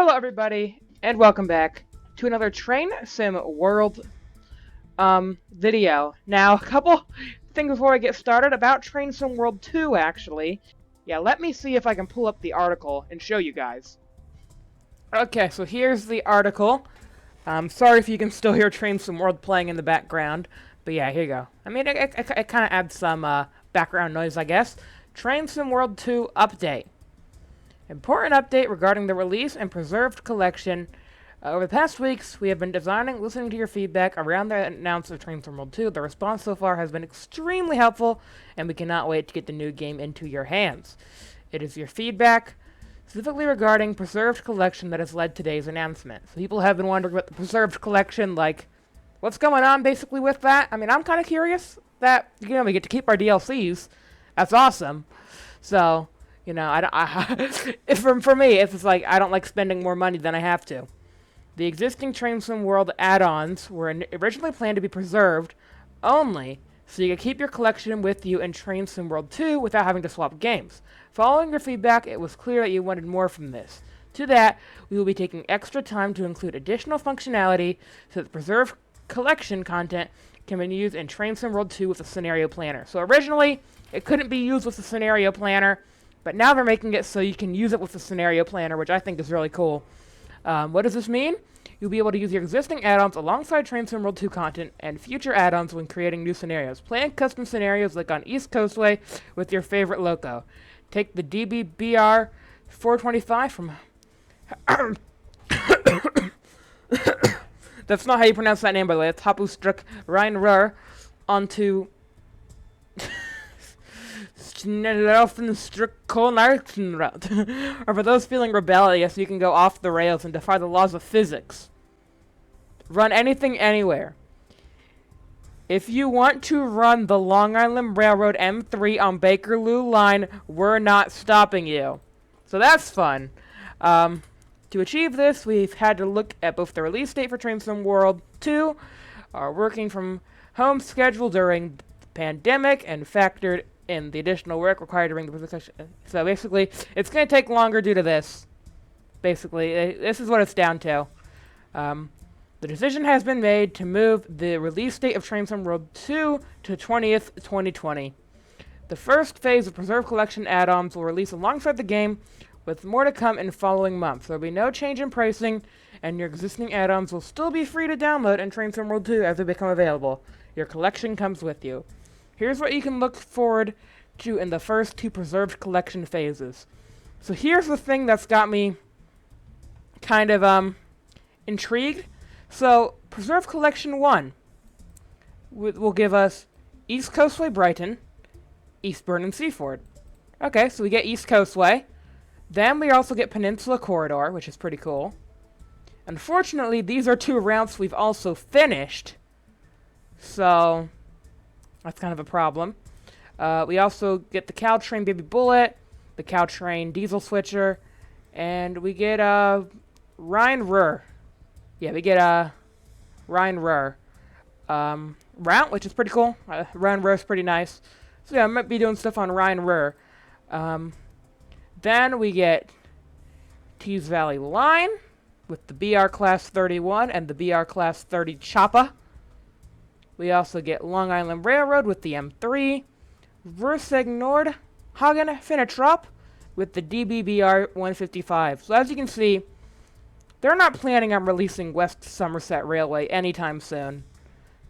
Hello everybody, and welcome back to another Train Sim World video. Now, a couple things before I get started about Train Sim World 2, actually. Yeah, let me see if I can pull up the article and show you guys. Okay, so here's the article. Sorry if you can still hear Train Sim World playing in the background, but yeah, here you go. I mean, it kind of adds some background noise, I guess. Train Sim World 2 update. Important update regarding the release and preserved collection. Over the past weeks, we have been listening to your feedback around the announcement of Train Sim World 2. The response so far has been extremely helpful, and we cannot wait to get the new game into your hands. It is your feedback, specifically regarding preserved collection, that has led today's announcement. So people have been wondering about the preserved collection, like, what's going on basically with that? I mean, I'm kind of curious that, we get to keep our DLCs. That's awesome. So, for me, it's like I don't like spending more money than I have to. The existing Train Sim World add-ons were originally planned to be preserved only so you could keep your collection with you in Train Sim World 2 without having to swap games. Following your feedback, it was clear that you wanted more from this. To that, we will be taking extra time to include additional functionality so that the preserved collection content can be used in Train Sim World 2 with a scenario planner. So originally, it couldn't be used with the scenario planner, but now they're making it so you can use it with the scenario planner, which I think is really cool. What does this mean? You'll be able to use your existing add-ons alongside Train Sim World 2 content and future add-ons when creating new scenarios. Plan custom scenarios like on East Coastway with your favorite loco. Take the DBBR 425 from... That's not how you pronounce that name, by the way. It's Hapustruck Rheinruhr onto... Or for those feeling rebellious, you can go off the rails and defy the laws of physics. Run anything anywhere. If you want to run the Long Island Railroad M3 on Bakerloo Line, we're not stopping you. So that's fun. To achieve this, we've had to look at both the release date for Train Sim World 2, our working from home schedule during the pandemic, and factored in the additional work required to bring the presentation. So basically, it's going to take longer due to this. Basically, this is what it's down to. The decision has been made to move the release date of Train Sim World 2 to 20th, 2020. The first phase of Preserve Collection add-ons will release alongside the game, with more to come in following months. There will be no change in pricing, and your existing add-ons will still be free to download in Train Sim World 2 as they become available. Your collection comes with you. Here's what you can look forward to in the first two preserved collection phases. So here's the thing that's got me kind of intrigued. So preserved collection 1 will give us East Coastway Brighton, Eastbourne and Seaford. Okay, so we get East Coastway. Then we also get Peninsula Corridor, which is pretty cool. Unfortunately, these are two routes we've also finished. So that's kind of a problem. We also get the Caltrain Baby Bullet, the Caltrain Diesel Switcher, and we get Rheinruhr. Yeah, we get Rheinruhr route, which is pretty cool. Rheinruhr is pretty nice. So yeah, I might be doing stuff on Rheinruhr. Then we get Tees Valley Line with the BR Class 31 and the BR Class 30 Choppa. We also get Long Island Railroad with the M3, Verseg Nord Hagen Finnetrop with the DBBR 155. So as you can see, they're not planning on releasing West Somerset Railway anytime soon.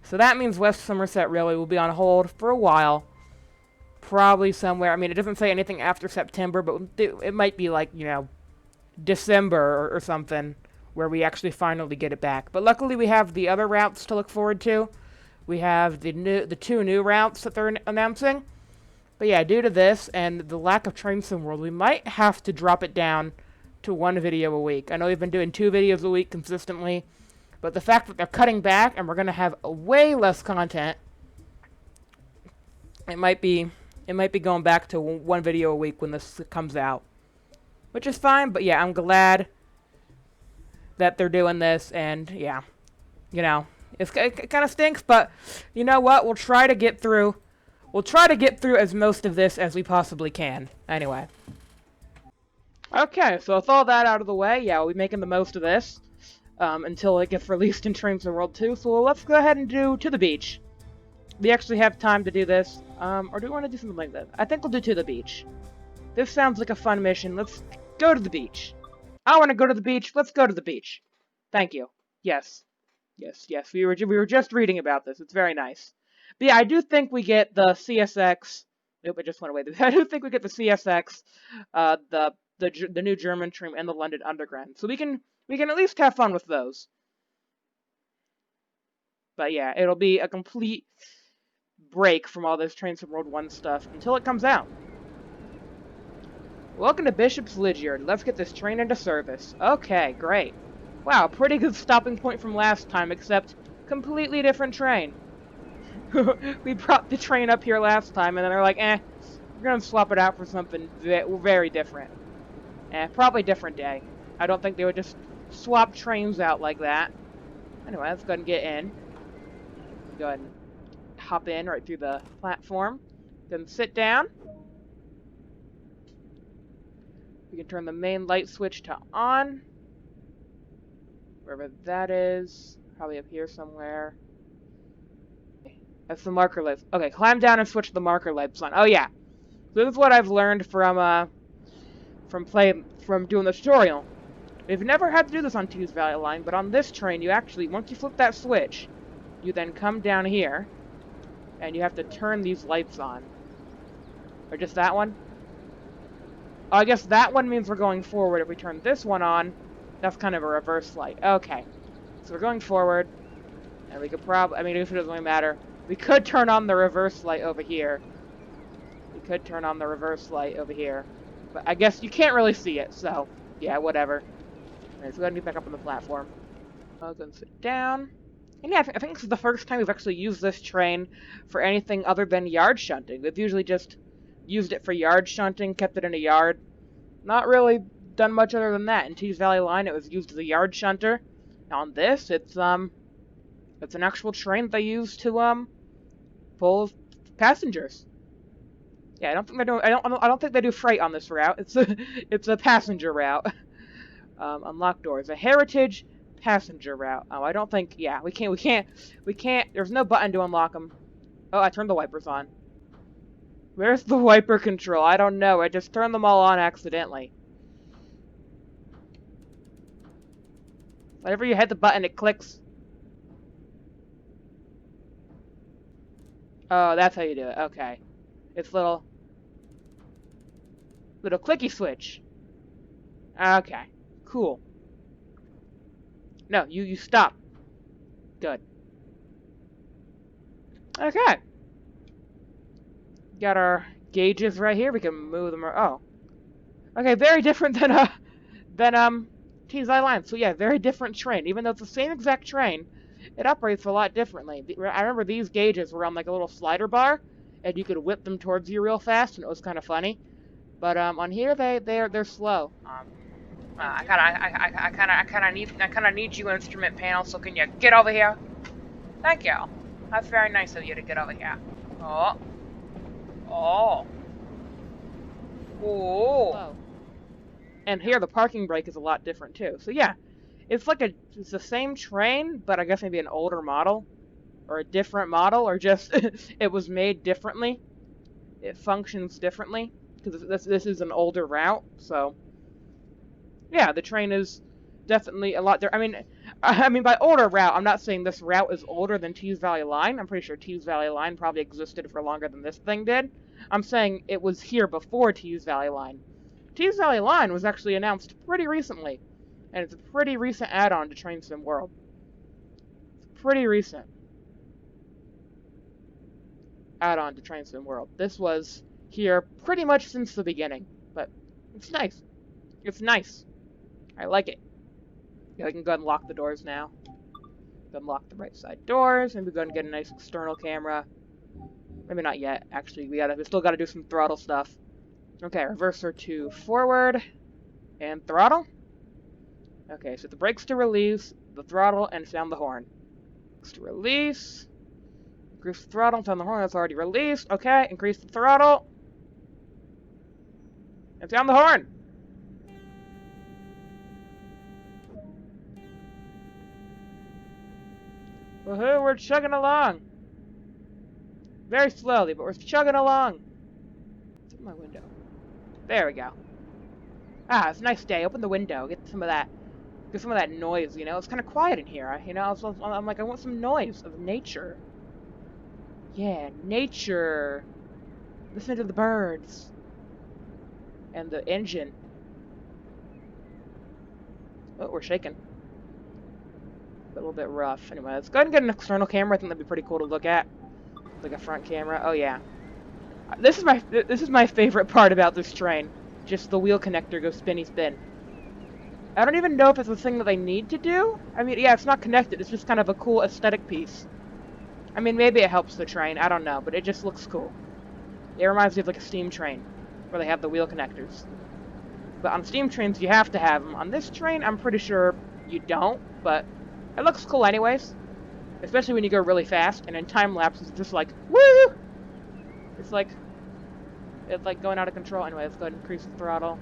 So that means West Somerset Railway will be on hold for a while. Probably somewhere, I mean, it doesn't say anything after September, but it might be like, December or something, where we actually finally get it back. But luckily we have the other routes to look forward to. We have the two new routes that they're announcing. But yeah, due to this and the lack of Train Sim World, we might have to drop it down to one video a week. I know we've been doing 2 videos a week consistently, but the fact that they're cutting back and we're going to have way less content, it might be going back to 1 video a week when this comes out. Which is fine, but yeah, I'm glad that they're doing this, and yeah, it kind of stinks, but you know what? We'll try to get through as most of this as we possibly can. Anyway. Okay, so with all that out of the way, yeah, we'll be making the most of this until it gets released in Trains of the World 2. So let's go ahead and do To the Beach. We actually have time to do this, or do we want to do something like this? I think we'll do To the Beach. This sounds like a fun mission. Let's go to the beach. I want to go to the beach. Let's go to the beach. Thank you. Yes. Yes, yes. We were just reading about this. It's very nice. But yeah, I do think we get the CSX. Nope, I just went away. I do think we get the CSX, the new German train, and the London Underground. So we can at least have fun with those. But yeah, it'll be a complete break from all this Trains from World 1 stuff until it comes out. Welcome to Bishop's Lydyard. Let's get this train into service. Okay, great. Wow, pretty good stopping point from last time, except completely different train. We brought the train up here last time, and then they're like, we're gonna swap it out for something very different. Probably different day. I don't think they would just swap trains out like that. Anyway, let's go ahead and get in. Go ahead and hop in right through the platform. Then sit down. We can turn the main light switch to on. Wherever that is. Probably up here somewhere. That's the marker lights. Okay, climb down and switch the marker lights on. Oh yeah. So this is what I've learned from doing the tutorial. We've never had to do this on Tues Valley Line, but on this train, you actually, once you flip that switch, you then come down here, and you have to turn these lights on. Or just that one? Oh, I guess that one means we're going forward. If we turn this one on, that's kind of a reverse light. Okay. So we're going forward, and we could probably, I mean, if it doesn't really matter, we could turn on the reverse light over here. We could turn on the reverse light over here. But I guess you can't really see it, so, yeah, whatever. Alright, so go ahead and get back up on the platform. I'll go and sit down. And yeah, I think this is the first time we've actually used this train for anything other than yard shunting. We've usually just used it for yard shunting, kept it in a yard. Not really done much other than that. In Tues Valley Line, it was used as a yard shunter. Now on this, it's an actual train that they use to pull passengers. Yeah, I don't think they do. I don't think they do freight on this route. It's a passenger route. Unlock doors. A heritage passenger route. Oh, I don't think. Yeah, we can't. There's no button to unlock them. Oh, I turned the wipers on. Where's the wiper control? I don't know. I just turned them all on accidentally. Whenever you hit the button, it clicks. Oh, that's how you do it. Okay. It's little clicky switch. Okay. Cool. No, you stop. Good. Okay. Got our gauges right here. We can move them. Oh. Okay, very different than Tues Valley Line. So yeah, very different train. Even though it's the same exact train, it operates a lot differently. I remember these gauges were on like a little slider bar, and you could whip them towards you real fast, and it was kind of funny. But on here they're slow. I kind of need you, instrument panel. So can you get over here? Thank you. That's very nice of you to get over here. Oh. Oh. Oh. And here the parking brake is a lot different too. So yeah, it's the same train, but I guess maybe an older model, or a different model, or just it was made differently. It functions differently because this is an older route. So yeah, the train is definitely a lot. I mean by older route, I'm not saying this route is older than Tues Valley Line. I'm pretty sure Tues Valley Line probably existed for longer than this thing did. I'm saying it was here before Tues Valley Line. Tues Valley Line was actually announced pretty recently, and it's a pretty recent add-on to Train Sim World. It's pretty recent add-on to Train Sim World. This was here pretty much since the beginning, but it's nice. It's nice. I like it. Yeah, we can go ahead and lock the doors now. Go and lock the right side doors, and we go and get a nice external camera. Maybe not yet, actually. We still gotta do some throttle stuff. Okay, reverser to forward, and throttle. Okay, so the brakes to release, the throttle, and sound the horn. Brakes to release, increase the throttle, sound the horn, that's already released. Okay, increase the throttle, and sound the horn. Woohoo, we're chugging along. Very slowly, but we're chugging along. It's in my window. There we go. Ah, it's a nice day. Open the window. Get some of that noise, you know? It's kind of quiet in here. You know, I'm like, I want some noise of nature. Yeah, nature. Listen to the birds. And the engine. Oh, we're shaking. A little bit rough. Anyway, let's go ahead and get an external camera. I think that'd be pretty cool to look at. Like a front camera. Oh, yeah. This is my favorite part about this train. Just the wheel connector goes spinny spin. I don't even know if it's a thing that they need to do. I mean, yeah, it's not connected. It's just kind of a cool aesthetic piece. I mean, maybe it helps the train. I don't know, but it just looks cool. It reminds me of like a steam train, where they have the wheel connectors. But on steam trains, you have to have them. On this train, I'm pretty sure you don't, but it looks cool anyways. Especially when you go really fast, and in time lapse, it's just like, woo! It's like going out of control. Anyway, let's go ahead and increase the throttle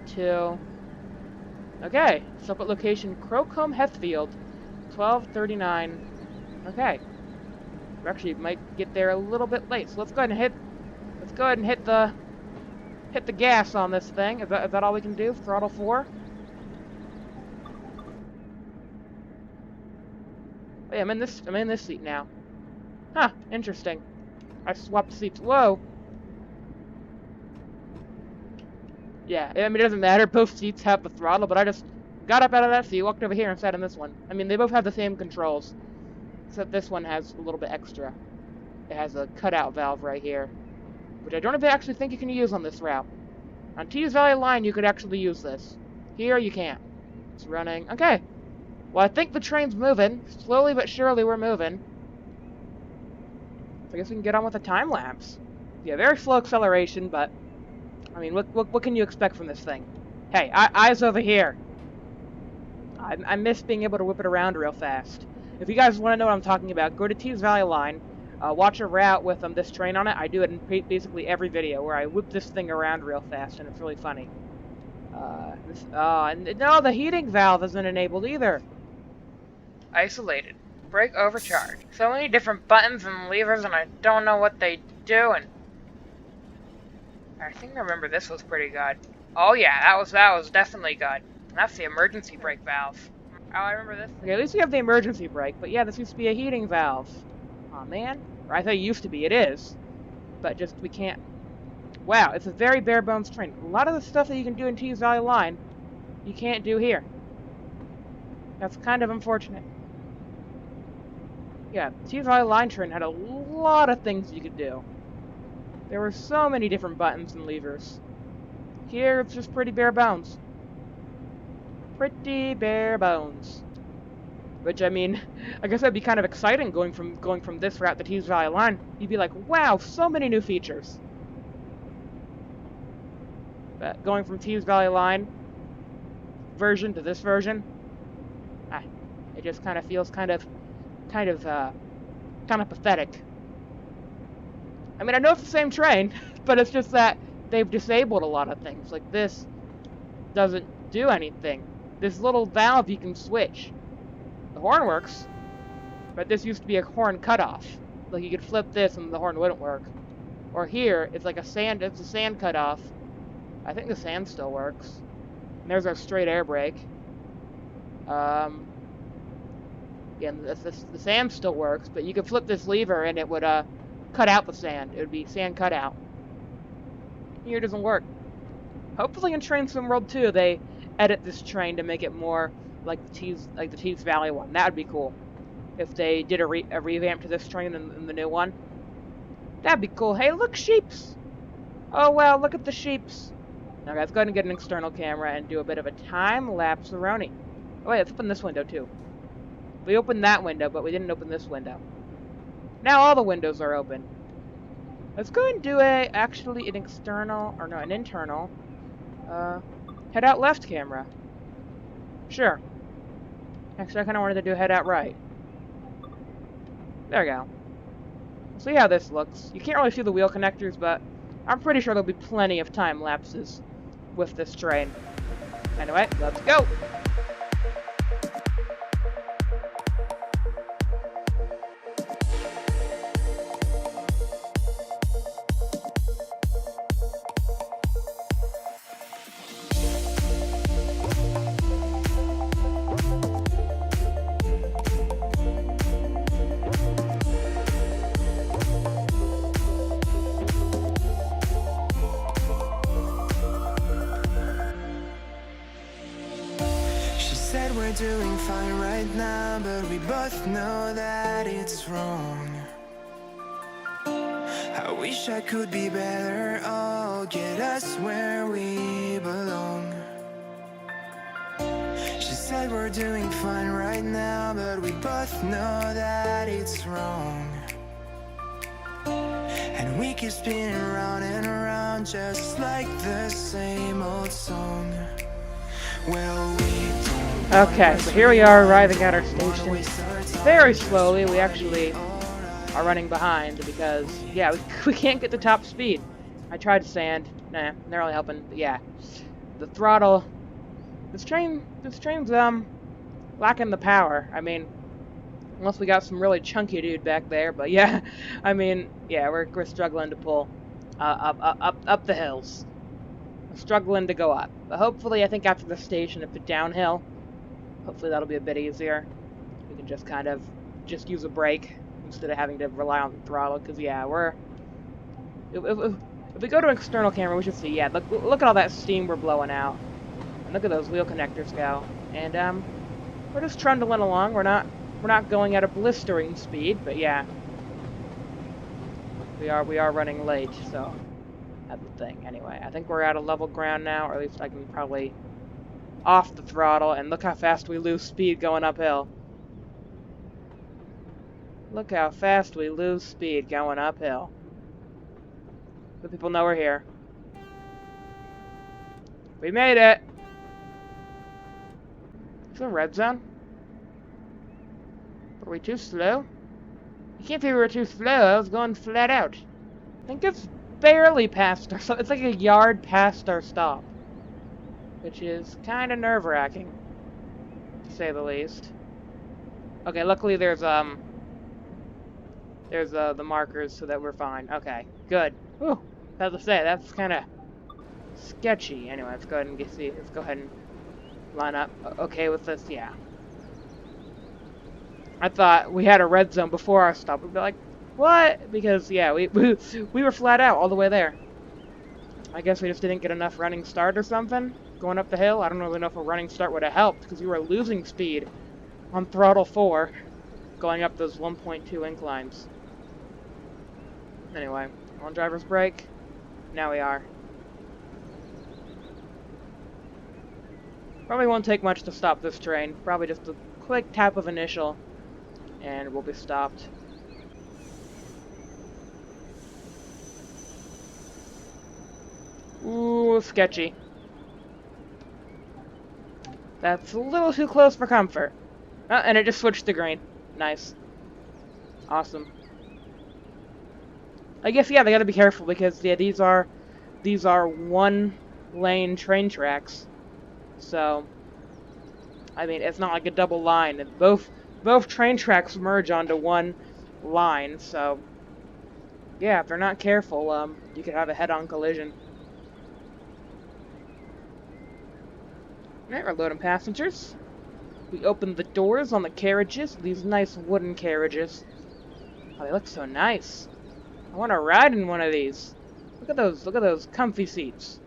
to 2. Okay, stop at location Crowcombe Heathfield, 12:39. Okay, we actually might get there a little bit late, so let's go ahead and hit the gas on this thing. Is that all we can do? Throttle 4. Wait, I'm in this seat now. Huh, interesting. I swapped seats. Whoa. Yeah, I mean, it doesn't matter. Both seats have the throttle, but I just got up out of that seat, walked over here, and sat in this one. I mean, they both have the same controls, except this one has a little bit extra. It has a cutout valve right here, which I don't actually think you can use on this route. On Tues Valley Line, you could actually use this. Here, you can't. It's running. Okay. Well, I think the train's moving. Slowly but surely, we're moving. So I guess we can get on with the time lapse. Yeah, very slow acceleration, but I mean, what can you expect from this thing? Hey, eyes over here. I miss being able to whip it around real fast. If you guys want to know what I'm talking about, go to Tues Valley Line, watch a route with this train on it. I do it in basically every video where I whip this thing around real fast, and it's really funny. And no, the heating valve isn't enabled either. Isolated. Brake overcharge. So many different buttons and levers, and I don't know what they do, and I think I remember this was pretty good. Oh yeah, that was definitely good. And that's the emergency brake valve. Oh, I remember this. Okay, at least we have the emergency brake, but yeah, this used to be a heating valve. Aw, man. Or I thought it used to be. It is. But just, we can't. Wow, it's a very bare bones train. A lot of the stuff that you can do in Tues Valley Line, you can't do here. That's kind of unfortunate. Yeah, Tues Valley Line train had a lot of things you could do. There were so many different buttons and levers. Here, it's just pretty bare bones. Pretty bare bones. Which, I mean, I guess that'd be kind of exciting going from this route to Tues Valley Line. You'd be like, wow, so many new features. But going from Tues Valley Line version to this version, it just kind of feels kind of pathetic. I mean, I know it's the same train, but it's just that they've disabled a lot of things. Like this doesn't do anything. This little valve you can switch. The horn works, but this used to be a horn cutoff. Like you could flip this and the horn wouldn't work. Or here, it's like it's a sand cutoff. I think the sand still works. And there's our straight air brake. Again, the sand still works, but you could flip this lever and it would cut out the sand. It would be sand cutout. Here it doesn't work. Hopefully in Train Sim World 2 they edit this train to make it more like the Tues Valley one. That would be cool. If they did a revamp to this train in the new one. That'd be cool. Hey, look, sheeps! Oh wow, look at the sheeps. Now guys, go ahead and get an external camera and do a bit of a time-lapse Roni. Oh wait, let's open this window too. We opened that window, but we didn't open this window. Now all the windows are open. Let's go and do an internal, head out left camera. Sure. Actually, I kind of wanted to do head out right. There we go. See how this looks. You can't really see the wheel connectors, but I'm pretty sure there'll be plenty of time lapses with this train. Anyway, let's go! said we're doing fine right now, but we both know that it's wrong. I wish I could be better, oh, get us where we belong. She said we're doing fine right now, but we both know that it's wrong. And we keep spinning round and around, just like the same old song. Well, we don't. Okay, so here we are arriving at our station. Very slowly, we actually are running behind because, yeah, we can't get the top speed. I tried sand. Nah, not really helping. But yeah, the throttle. This train's lacking the power. I mean, unless we got some really chunky dude back there. But yeah, I mean, yeah, we're struggling to pull up the hills. We're struggling to go up. But hopefully, I think after the station, if it's downhill, hopefully that'll be a bit easier. We can just kind of just use a brake instead of having to rely on the throttle. Because yeah, if we go to external camera, we should see. Yeah, look at all that steam we're blowing out. And look at those wheel connectors go. And we're just trundling along. We're not going at a blistering speed, but yeah. We are running late, so that's the thing. Anyway, I think we're at a level ground now, or at least I can probably off the throttle, and look how fast we lose speed going uphill. Look how fast we lose speed going uphill. The people know we're here. We made it! Is it a red zone? Were we too slow? You can't say we were too slow, I was going flat out. I think it's barely past our stop. It's like a yard past our stop. Which is kind of nerve-wracking, to say the least. Okay, luckily there's the markers so that we're fine. Okay, good. Whew. As I say, that's kind of sketchy. Anyway, let's go ahead and let's go ahead and line up. Okay with this, yeah. I thought we had a red zone before our stop. We'd be like, what? Because, yeah, we were flat out all the way there. I guess we just didn't get enough running start or something going up the hill. I don't really know if a running start would have helped because we were losing speed on throttle 4 going up those 1.2 inclines. Anyway, on driver's brake. Now we are. Probably won't take much to stop this train. Probably just a quick tap of initial and we'll be stopped. Ooh, sketchy. That's a little too close for comfort. And it just switched to green. Nice. Awesome. I guess, yeah, they gotta be careful because, yeah, these are one-lane train tracks. So, I mean, it's not like a double line. Both train tracks merge onto one line, so yeah, if they're not careful, you could have a head-on collision. Alright, we're loading passengers. We opened the doors on the carriages, these nice wooden carriages. Oh, they look so nice. I want to ride in one of these. Look at those comfy seats.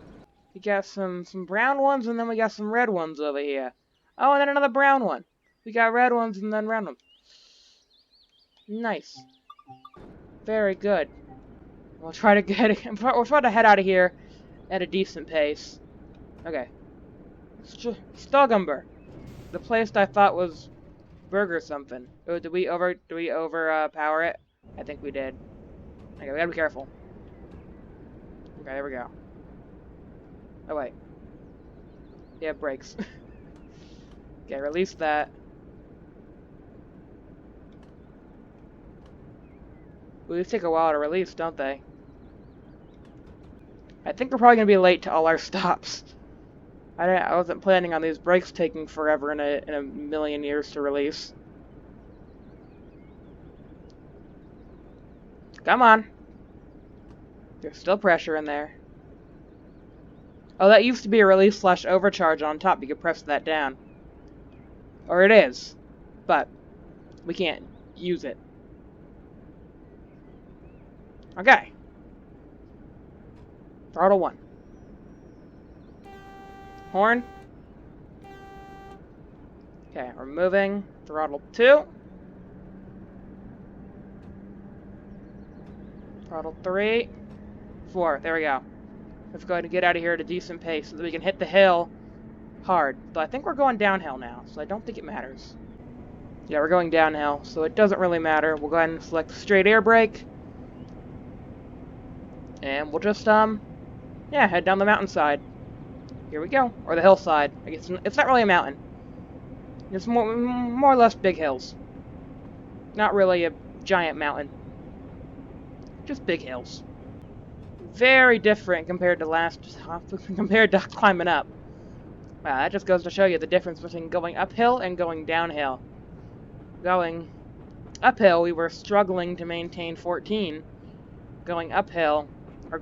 We got some brown ones, and then we got some red ones over here. Oh, and then another brown one. We got red ones and then round ones. Nice. Very good. We'll try to head out of here at a decent pace. Okay. Stogumber. The place I thought was burger something. Oh, did we power it? I think we did. Okay, we gotta be careful. Okay, there we go. Oh wait. Yeah, brakes. Okay, release that. Well, these take a while to release, don't they? I think we're probably gonna be late to all our stops. I wasn't planning on these brakes taking forever in a million years to release. Come on. There's still pressure in there. Oh, that used to be a release/overcharge on top. You could press that down. Or it is. But we can't use it. Okay. Throttle 1. Horn. Okay, we're moving. Throttle 2. Throttle 3. 4. There we go. Let's go ahead and get out of here at a decent pace so that we can hit the hill hard. But I think we're going downhill now, so I don't think it matters. Yeah, we're going downhill, so it doesn't really matter. We'll go ahead and select straight air brake. And we'll just, yeah, head down the mountainside. Here we go. Or the hillside. I guess it's not really a mountain. It's more or less big hills. Not really a giant mountain. Just big hills. Very different compared to climbing up. Wow, that just goes to show you the difference between going uphill and going downhill. Going uphill, we were struggling to maintain 14. Going uphill, or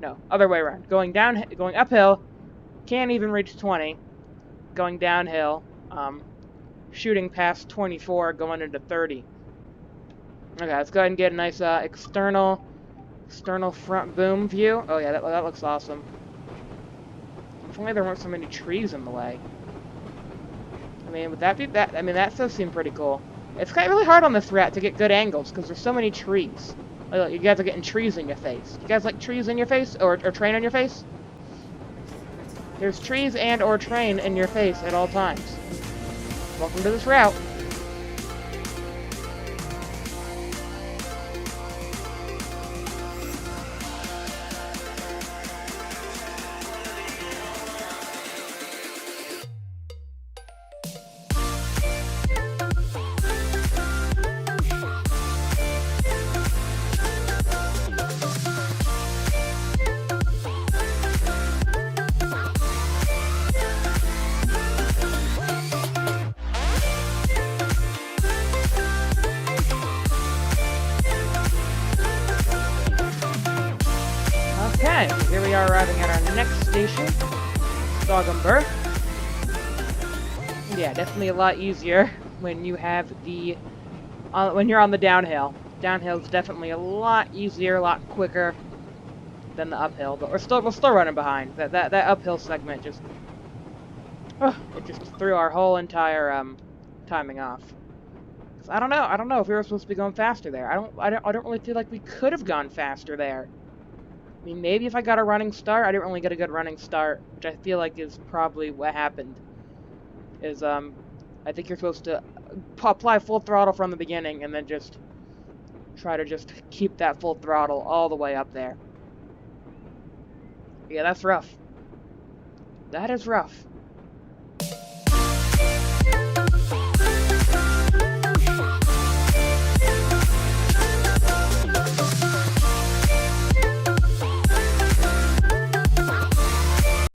no, other way around. Going uphill, can't even reach 20. Going downhill, shooting past 24, going into 30. Okay, let's go ahead and get a nice external front boom view. Oh yeah, that looks awesome. If only there weren't so many trees in the way. I mean, would that be that? I mean, that does seem pretty cool. It's kind of really hard on this route to get good angles because there's so many trees. Like, you guys are getting trees in your face. You guys like trees in your face or train in your face? There's trees and or train in your face at all times. Welcome to this route. Okay, here we are arriving at our next station, Thur. Yeah, definitely a lot easier when you have the when you're on the downhill. Downhill is definitely a lot easier, a lot quicker than the uphill. But we're still running behind. That uphill segment just it just threw our whole entire timing off. I don't know if we were supposed to be going faster there. I don't really feel like we could have gone faster there. I mean, maybe if I got a running start. I didn't really get a good running start, which I feel like is probably what happened. Is, I think you're supposed to apply full throttle from the beginning and then just try to just keep that full throttle all the way up there. Yeah, that's rough. That is rough.